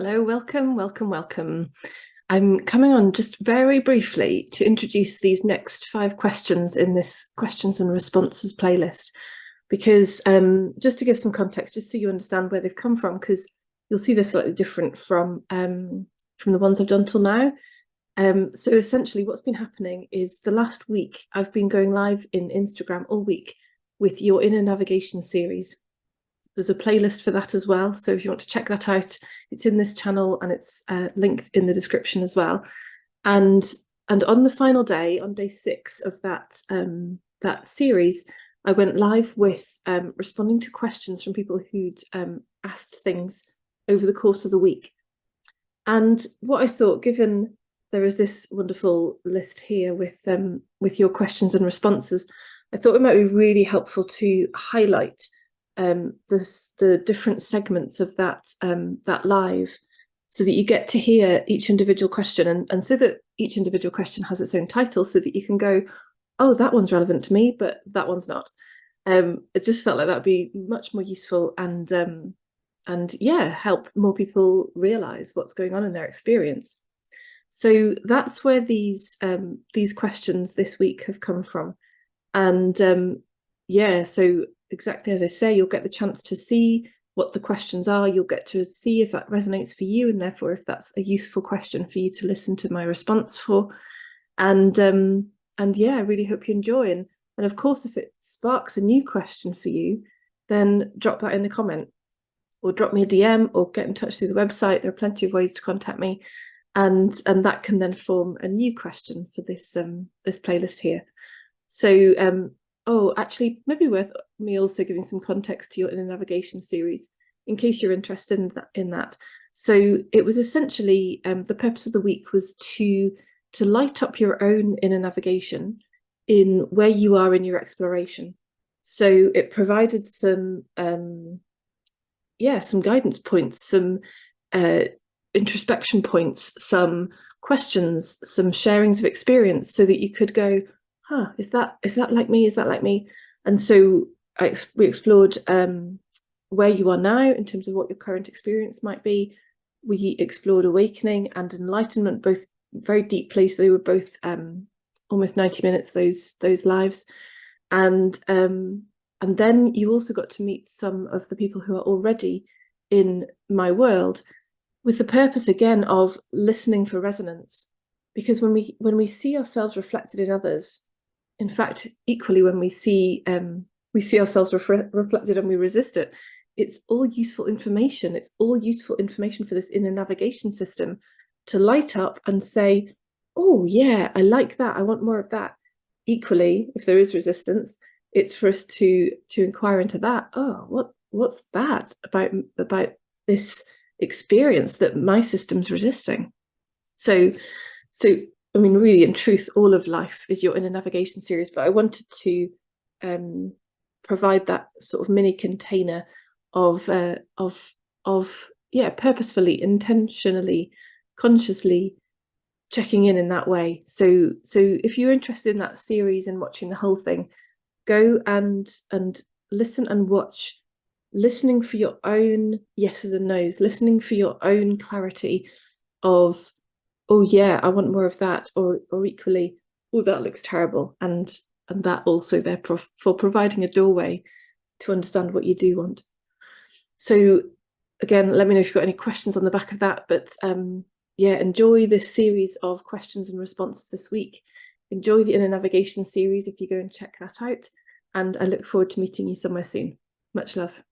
Hello, welcome, welcome, welcome. I'm coming on just very briefly to introduce these next 5 questions in this questions and responses playlist, because just to give some context, just so you understand where they've come from, because you'll see they're slightly different from the ones I've done till now. So essentially what's been happening is the last week I've been going live in Instagram all week with your inner navigation series. There's a playlist for that as well, so if you want to check that out, it's in this channel and it's linked in the description as well. And on the final day, on day 6 of that series, I went live with responding to questions from people who'd asked things over the course of the week. And what I thought, given there is this wonderful list here with your questions and responses, I thought it might be really helpful to highlight the different segments of that live, so that you get to hear each individual question, and so that each individual question has its own title, so that you can go, oh, that one's relevant to me, but that one's not. It just felt like that would be much more useful and yeah, help more people realize what's going on in their experience. So that's where these questions this week have come from. And yeah, so exactly as I say, you'll get the chance to see what the questions are. You'll get to see if that resonates for you, and therefore if that's a useful question for you to listen to my response for. And yeah, I really hope you enjoy. And of course, if it sparks a new question for you, then drop that in the comment, or drop me a DM, or get in touch through the website. There are plenty of ways to contact me, and that can then form a new question for this this playlist here. So oh, actually, maybe worth me also giving some context to your inner navigation series, in case you're interested in that. So it was essentially the purpose of the week was to light up your own inner navigation in where you are in your exploration. So it provided some some guidance points, some introspection points, some questions, some sharings of experience, so that you could go, huh, is that like me? Is that like me? And so we explored where you are now in terms of what your current experience might be. We explored awakening and enlightenment, both very deeply. So they were both almost 90 minutes, those lives. And then you also got to meet some of the people who are already in my world, with the purpose again of listening for resonance. Because when we see ourselves reflected in others, in fact, equally when we see ourselves reflected and we resist it, it's all useful information. It's all useful information for this inner navigation system to light up and say, oh yeah, I like that, I want more of that. Equally, if there is resistance, it's for us to inquire into that. Oh, what's that about this experience that my system's resisting? So I mean, really, in truth, all of life is your inner navigation series, but I wanted to provide that sort of mini container of purposefully, intentionally, consciously checking in that way. So if you're interested in that series and watching the whole thing, go and listen and watch, listening for your own yeses and nos, listening for your own clarity of, oh yeah, I want more of that, or equally, oh, that looks terrible, and that also there for providing a doorway to understand what you do want. So again, let me know if you've got any questions on the back of that, but yeah, enjoy this series of questions and responses this week. Enjoy the inner navigation series if you go and check that out, and I look forward to meeting you somewhere soon. Much love.